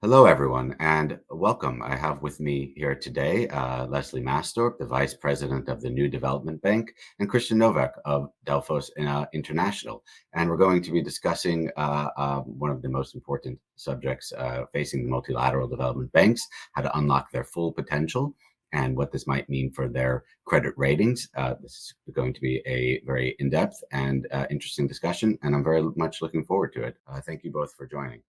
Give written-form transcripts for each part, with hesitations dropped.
Hello, everyone, and welcome. I have with me here today Leslie Maasdorp, the Vice President of the New Development Bank, and Christian Novak of Delphos International. And we're going to be discussing one of the most important subjects facing the multilateral development banks, how to unlock their full potential, and what this might mean for their credit ratings. This is going to be a very in-depth and interesting discussion, and I'm very much looking forward to it. Thank you both for joining.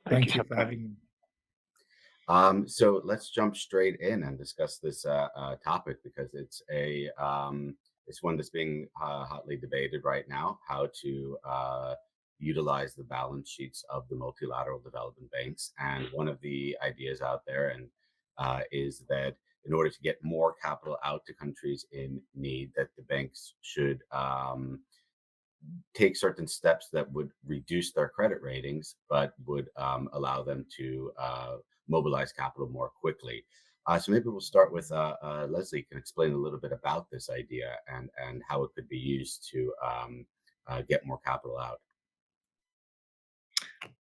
Thank you for having me. So let's jump straight in and discuss this topic because it's one that's being hotly debated right now. How to utilize the balance sheets of the multilateral development banks, and one of the ideas out there is that in order to get more capital out to countries in need, that the banks should take certain steps that would reduce their credit ratings, but would allow them to mobilize capital more quickly. So maybe we'll start with Leslie can explain a little bit about this idea and how it could be used to get more capital out.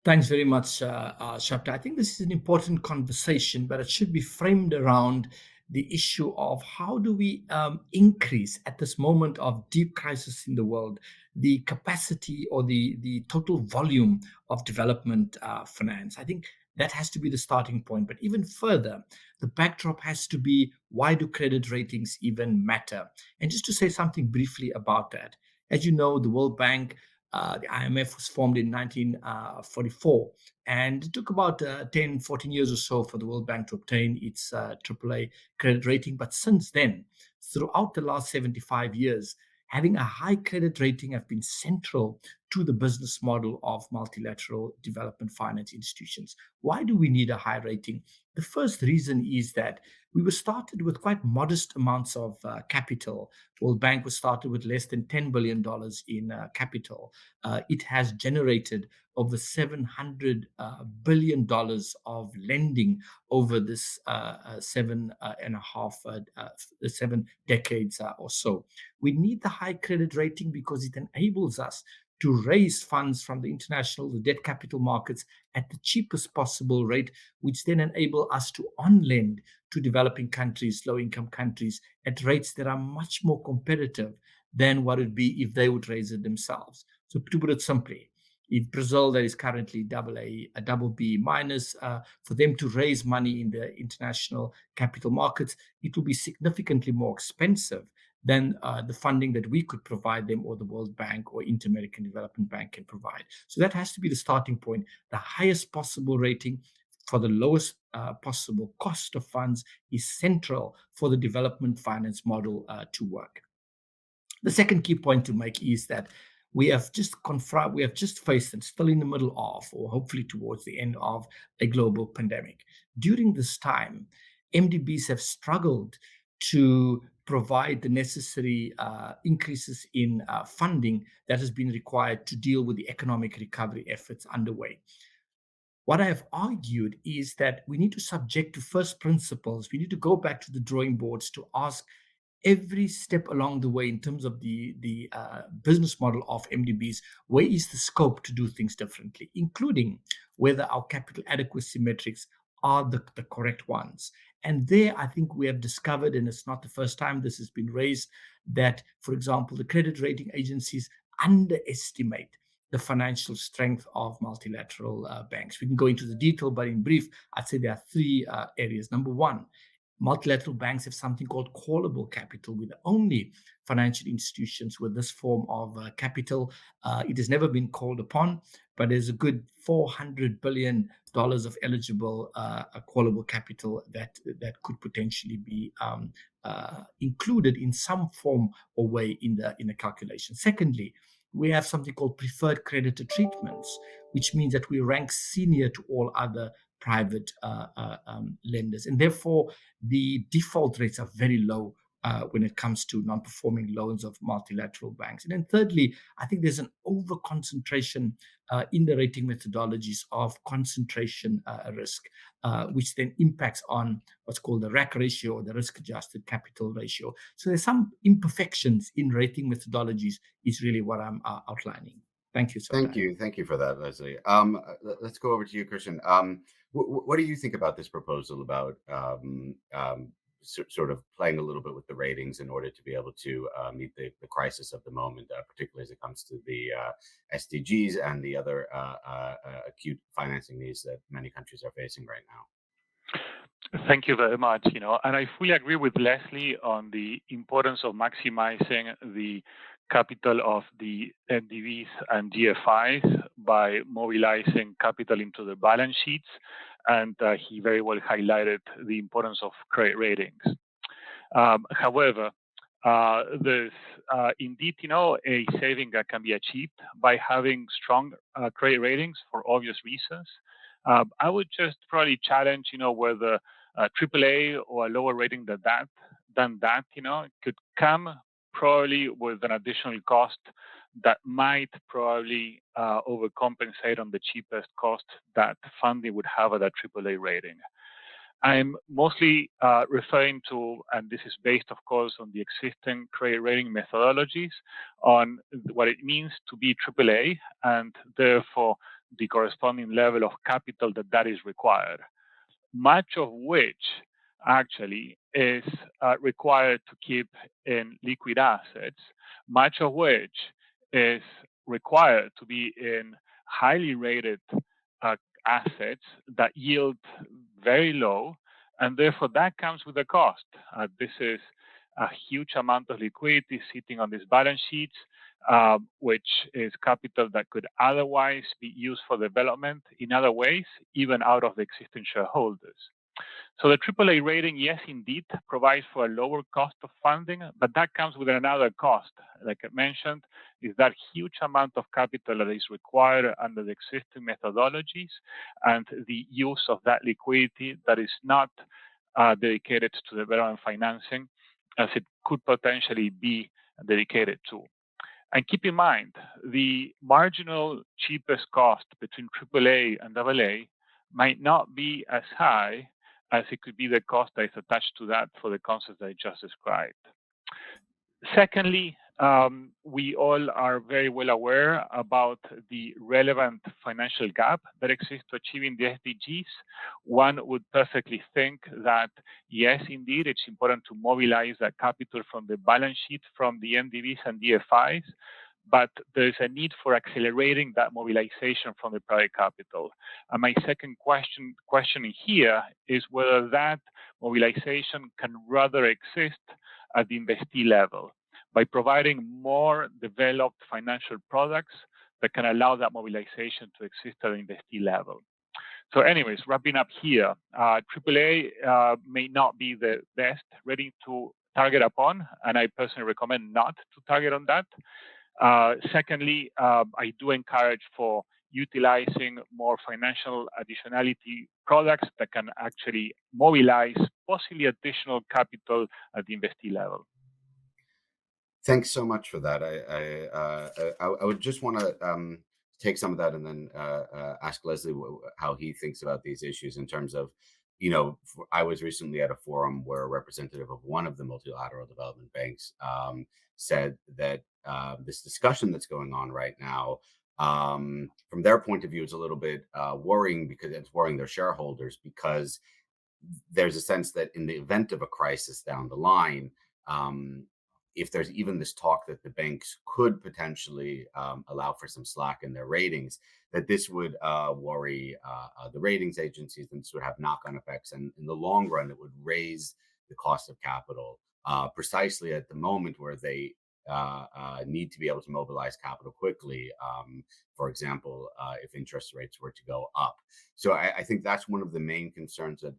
Thanks very much, Shabtai. I think this is an important conversation, but it should be framed around the issue of how do we increase at this moment of deep crisis in the world the capacity or the total volume of development finance. I think that has to be the starting point. But even further, the backdrop has to be, why do credit ratings even matter? And just to say something briefly about that, as you know, the World Bank, the IMF was formed in 1944, and it took about 10, 14 years or so for the World Bank to obtain its AAA credit rating. But since then, throughout the last 75 years, having a high credit rating have been central to the business model of multilateral development finance institutions. Why do we need a high rating? The first reason is that we were started with quite modest amounts of capital. World Bank was started with less than $10 billion in capital. It has generated over $700 billion of lending over this 7 decades or so. We need the high credit rating because it enables us to raise funds from the debt capital markets at the cheapest possible rate, which then enable us to on-lend to developing countries, low-income countries, at rates that are much more competitive than what it would be if they would raise it themselves. So to put it simply, if Brazil, that is currently a double B minus, for them to raise money in the international capital markets, it will be significantly more expensive than the funding that we could provide them, or the World Bank or Inter-American Development Bank can provide. So that has to be the starting point. The highest possible rating for the lowest possible cost of funds is central for the development finance model to work. The second key point to make is that we have just faced and still in the middle of, or hopefully towards the end of, a global pandemic. During this time, MDBs have struggled to provide the necessary increases in funding that has been required to deal with the economic recovery efforts underway. What I have argued is that we need to subject to first principles. We need to go back to the drawing boards to ask every step along the way in terms of the business model of MDBs, where is the scope to do things differently, including whether our capital adequacy metrics are the correct ones. And there, I think we have discovered, and it's not the first time this has been raised, that, for example, the credit rating agencies underestimate the financial strength of multilateral banks. We can go into the detail, but in brief, I'd say there are three areas. Number one, multilateral banks have something called callable capital. We're the only financial institutions with this form of capital. It has never been called upon, but there's a good $400 billion of eligible callable capital that could potentially be included in some form or way in the calculation. Secondly, we have something called preferred creditor treatments, which means that we rank senior to all other private lenders. And therefore, the default rates are very low when it comes to non-performing loans of multilateral banks. And then thirdly, I think there's an over-concentration in the rating methodologies of concentration risk, which then impacts on what's called the RAC ratio, or the risk-adjusted capital ratio. So there's some imperfections in rating methodologies is really what I'm outlining. Thank you, Thank Shabtai. you. Thank you for that, Leslie. Let's go over to you, Christian. What do you think about this proposal about sort of playing a little bit with the ratings in order to be able to meet the crisis of the moment, particularly as it comes to the SDGs and the other acute financing needs that many countries are facing right now? Thank you very much. And I fully agree with Leslie on the importance of maximizing the capital of the NDVs and GFIs by mobilizing capital into the balance sheets. And he very well highlighted the importance of credit ratings. However, there's indeed, a saving that can be achieved by having strong credit ratings for obvious reasons. I would just probably challenge, whether AAA or a lower rating than that, could come probably with an additional cost that might probably overcompensate on the cheapest cost that funding would have at a AAA rating. I'm mostly referring to, and this is based, of course, on the existing credit rating methodologies, on what it means to be AAA and therefore the corresponding level of capital that is required, much of which actually is required to keep in liquid assets, much of which is required to be in highly rated uh, assets that yield very low, and therefore that comes with a cost. This is a huge amount of liquidity sitting on these balance sheets, which is capital that could otherwise be used for development in other ways, even out of the existing shareholders. So the AAA rating, yes, indeed, provides for a lower cost of funding, but that comes with another cost. Like I mentioned, is that huge amount of capital that is required under the existing methodologies and the use of that liquidity that is not dedicated to development financing, as it could potentially be dedicated to. And keep in mind, the marginal cheapest cost between AAA and AA might not be as high as it could be the cost that is attached to that for the concepts that I just described. Secondly, we all are very well aware about the relevant financial gap that exists to achieving the SDGs. One would perfectly think that, yes, indeed, it's important to mobilize that capital from the balance sheet, from the NDVs and DFIs, but there's a need for accelerating that mobilization from the private capital. And my second question here is whether that mobilization can rather exist at the investee level by providing more developed financial products that can allow that mobilization to exist at the investee level. So anyways, wrapping up here, AAA may not be the best rating to target upon, and I personally recommend not to target on that. Secondly, I do encourage for utilizing more financial additionality products that can actually mobilize possibly additional capital at the investee level. Thanks so much for that. I would just want to take some of that and then ask Leslie how he thinks about these issues in terms of, I was recently at a forum where a representative of one of the multilateral development banks said that this discussion that's going on right now, from their point of view, is a little bit worrying because it's worrying their shareholders because there's a sense that in the event of a crisis down the line, if there's even this talk that the banks could potentially allow for some slack in their ratings, that this would worry the ratings agencies, and this would have knock-on effects. And in the long run, it would raise the cost of capital precisely at the moment where they need to be able to mobilize capital quickly. For example, if interest rates were to go up. So I think that's one of the main concerns that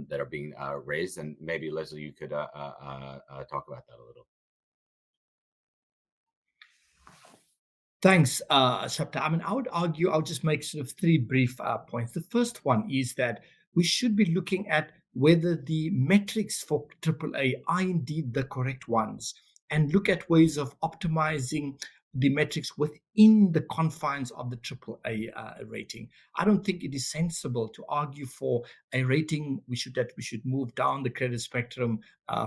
that are being raised. And maybe Leslie, you could talk about that a little. Thanks, Shabtai. I mean, I would argue, I'll just make sort of three brief points. The first one is that we should be looking at whether the metrics for AAA are indeed the correct ones and look at ways of optimizing the metrics within the confines of the AAA rating. I don't think it is sensible to argue for a rating we should move down the credit spectrum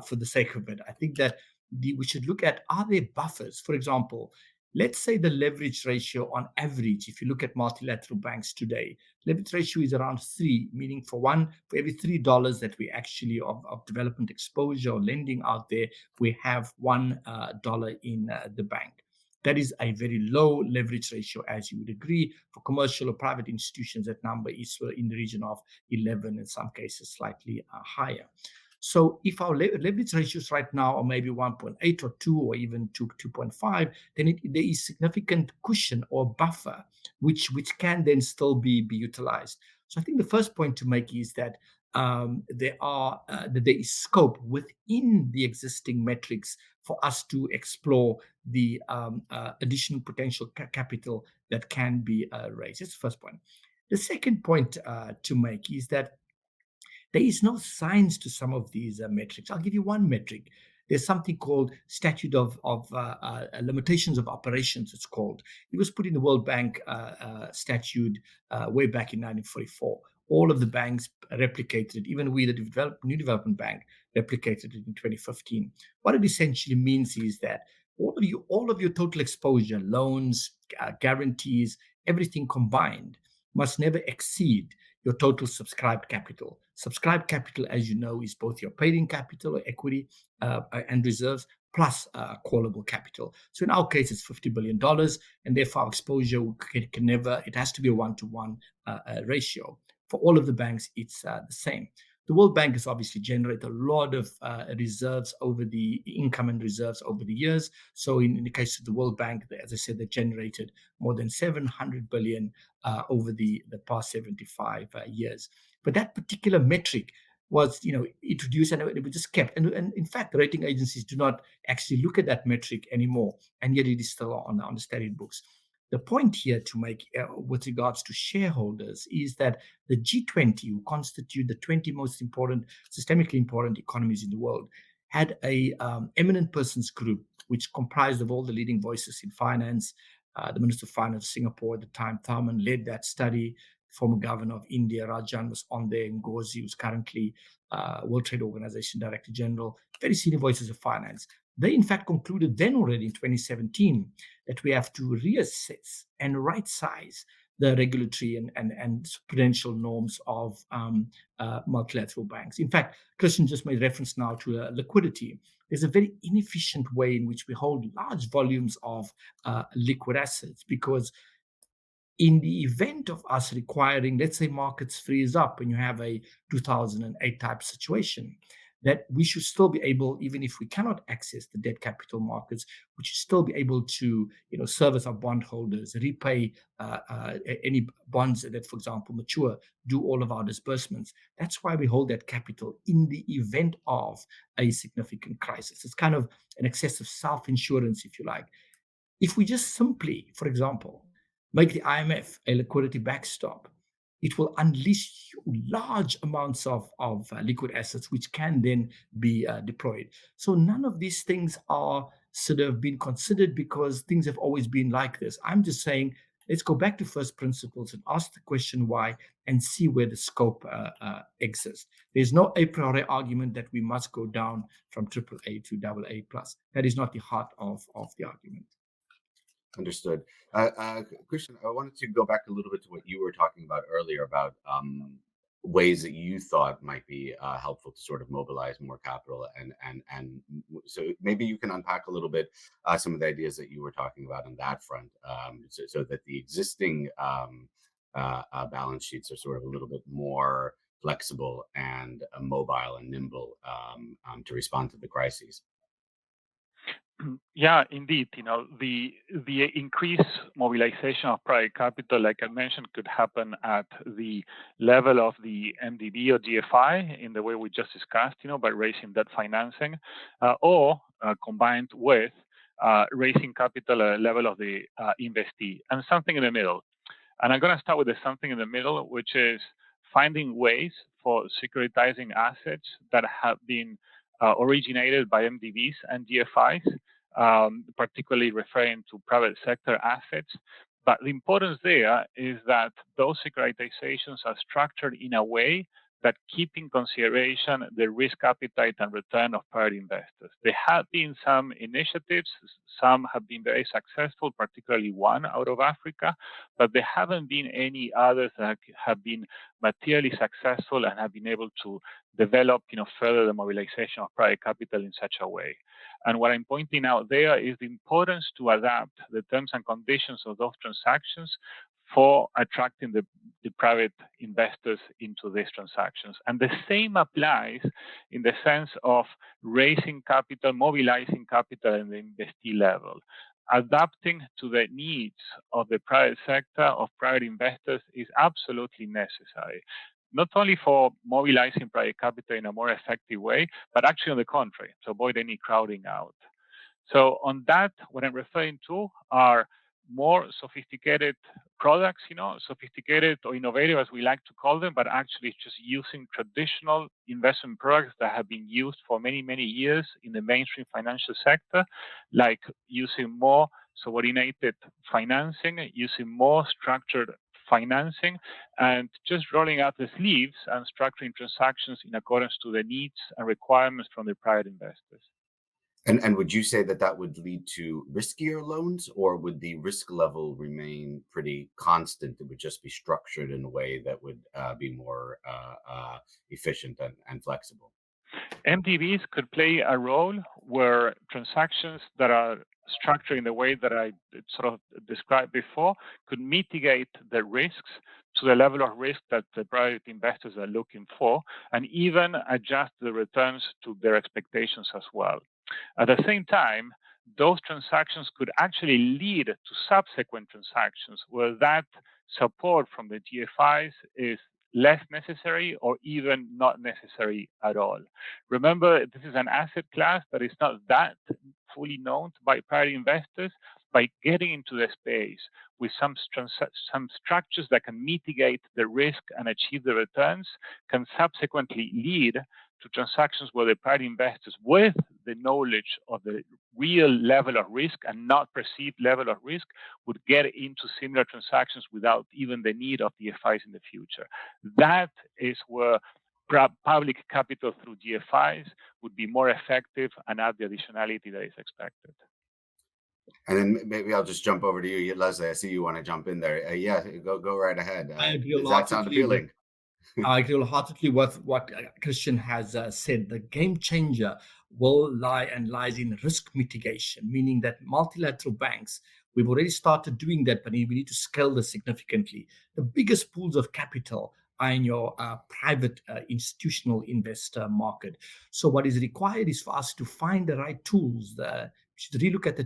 for the sake of it. I think that we should look at, are there buffers? For example, Let's say the leverage ratio on average, if you look at multilateral banks today, leverage ratio is around 3, meaning for every $3 that we actually of development exposure or lending out there, we have $1 in the bank. That is a very low leverage ratio, as you would agree. For commercial or private institutions, that number is in the region of 11, in some cases slightly higher. So if our leverage ratios right now are maybe 1.8 or 2 or even 2.5, then there is significant cushion or buffer which can then still be utilized. So I think the first point to make is that there is scope within the existing metrics for us to explore the additional potential capital that can be raised. That's the first point. The second point to make is that there is no science to some of these metrics. I'll give you one metric. There's something called Statute of Limitations of Operations, it's called. It was put in the World Bank statute way back in 1944. All of the banks replicated it. Even we, the New Development Bank, replicated it in 2015. What it essentially means is that all of your total exposure, loans, guarantees, everything combined, must never exceed your total subscribed capital. Subscribed capital, as you know, is both your paid-in capital or equity and reserves plus callable capital. So in our case, it's $50 billion, and therefore our exposure can never, it has to be a one-to-one ratio. For all of the banks, it's the same. The World Bank has obviously generated a lot of reserves over the income and reserves over the years. So in the case of the World Bank, as I said, they generated more than 700 billion over the past 75 years. But that particular metric was, introduced and it was just kept. And in fact, the rating agencies do not actually look at that metric anymore, and yet it is still on the standard books. The point here to make with regards to shareholders is that the G20, who constitute the 20 most important, systemically important economies in the world, had a eminent persons group which comprised of all the leading voices in finance. The Minister of Finance of Singapore at the time, Tharman, led that study. Former governor of India, Rajan, was on there. Ngozi, who's currently World Trade Organization Director General. Very senior voices of finance. They, in fact, concluded then already in 2017 that we have to reassess and right-size the regulatory and prudential norms of multilateral banks. In fact, Christian just made reference now to liquidity. There's a very inefficient way in which we hold large volumes of liquid assets, because in the event of us requiring, let's say markets freeze up and you have a 2008 type situation, that we should still be able, even if we cannot access the debt capital markets, we should still be able to, service our bondholders, repay any bonds that, for example, mature, do all of our disbursements. That's why we hold that capital in the event of a significant crisis. It's kind of an excessive self-insurance, if you like. If we just simply, for example, make the IMF a liquidity backstop, it will unleash large amounts of liquid assets, which can then be deployed. So none of these things are sort of been considered because things have always been like this. I'm just saying, let's go back to first principles and ask the question why and see where the scope exists. There's no a priori argument that we must go down from AAA to AA plus. That is not the heart of the argument. Understood. Christian, I wanted to go back a little bit to what you were talking about earlier about ways that you thought might be helpful to sort of mobilize more capital, and so maybe you can unpack a little bit some of the ideas that you were talking about on that front, so that the existing balance sheets are sort of a little bit more flexible and mobile and nimble to respond to the crises. Yeah, indeed. The increased mobilization of private capital, like I mentioned, could happen at the level of the MDB or DFI in the way we just discussed, by raising debt financing, or combined with raising capital at a level of the investee, and something in the middle. And I'm going to start with the something in the middle, which is finding ways for securitizing assets that have been originated by MDBs and DFIs, particularly referring to private sector assets. But the importance there is that those securitizations are structured in a way that keep in consideration the risk appetite and return of private investors. There have been some initiatives, some have been very successful, particularly one out of Africa, but there haven't been any others that have been materially successful and have been able to develop, further the mobilization of private capital in such a way. And what I'm pointing out there is the importance to adapt the terms and conditions of those transactions for attracting the private investors into these transactions. And the same applies in the sense of raising capital, mobilizing capital at the investee level. Adapting to the needs of the private sector, of private investors, is absolutely necessary. Not only for mobilizing private capital in a more effective way, but actually on the contrary, to avoid any crowding out. So on that, what I'm referring to are more sophisticated products, sophisticated or innovative, as we like to call them, but actually just using traditional investment products that have been used for many, many years in the mainstream financial sector, like using more subordinated financing, using more structured financing, and just rolling out the sleeves and structuring transactions in accordance to the needs and requirements from the private investors. And would you say that would lead to riskier loans, or would the risk level remain pretty constant? It would just be structured in a way that would be more efficient and flexible. MTVs could play a role where transactions that are structured in the way that I sort of described before could mitigate the risks to the level of risk that the private investors are looking for, and even adjust the returns to their expectations as well. At the same time, those transactions could actually lead to subsequent transactions where that support from the GFIs is less necessary or even not necessary at all. Remember, this is an asset class that is not that fully known by private investors. By getting into the space with some structures that can mitigate the risk and achieve the returns, can subsequently lead to transactions where the private investors, with the knowledge of the real level of risk and not perceived level of risk, would get into similar transactions without even the need of DFIs in the future. That is where public capital through GFIs would be more effective and add the additionality that is expected. And then maybe I'll just jump over to you, Leslie. I see you want to jump in there. Yeah, go right ahead. I agree Does that sound appealing? I agree wholeheartedly with what Christian has said. The game changer lies in risk mitigation, meaning that multilateral banks, we've already started doing that, but we need to scale this significantly. The biggest pools of capital are in your private institutional investor market. So what is required is for us to find the right tools. We should relook at the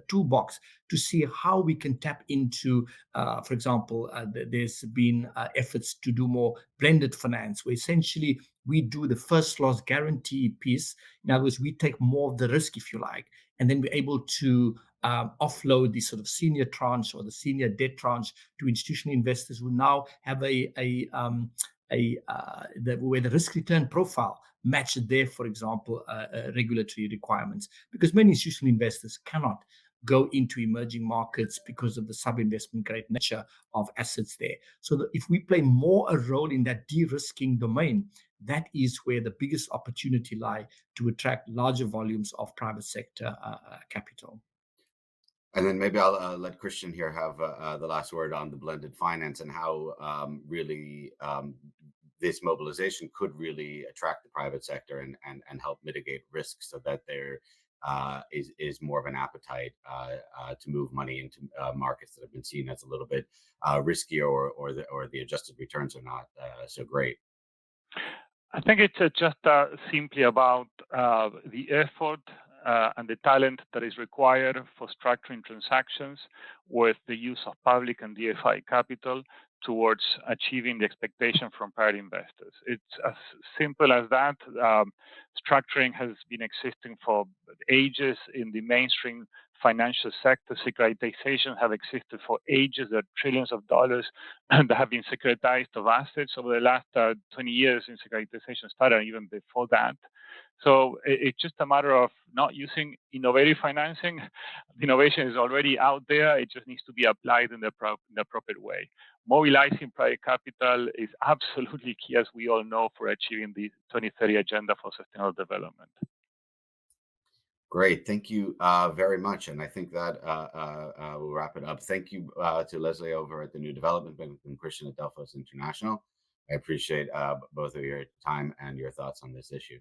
toolbox to see how we can tap into, for example, there's been efforts to do more blended finance, where essentially we do the first loss guarantee piece. In other words, we take more of the risk, if you like, and then we're able to offload the sort of senior tranche or the senior debt tranche to institutional investors who now have where the risk return profile match their, for example, regulatory requirements, because many institutional investors cannot go into emerging markets because of the sub-investment grade nature of assets there. So that if we play more a role in that de-risking domain, that is where the biggest opportunity lie to attract larger volumes of private sector capital. And then maybe I'll let Christian here have the last word on the blended finance and how really this mobilization could really attract the private sector and help mitigate risks, so that there is more of an appetite to move money into markets that have been seen as a little bit riskier, or the adjusted returns are not so great. I think it's just simply about the effort and the talent that is required for structuring transactions with the use of public and DFI capital towards achieving the expectation from private investors. It's as simple as that. Structuring has been existing for ages in the mainstream financial sector. Securitizations have existed for ages. There are trillions of dollars that have been securitized of assets over the last 20 years since securitization started, even before that. So it's just a matter of not using innovative financing. The innovation is already out there. It just needs to be applied in the proper way. Mobilizing private capital is absolutely key, as we all know, for achieving the 2030 Agenda for Sustainable Development. Great. Thank you very much. And I think that will wrap it up. Thank you to Leslie over at the New Development Bank and Christian at Delphos International. I appreciate both of your time and your thoughts on this issue.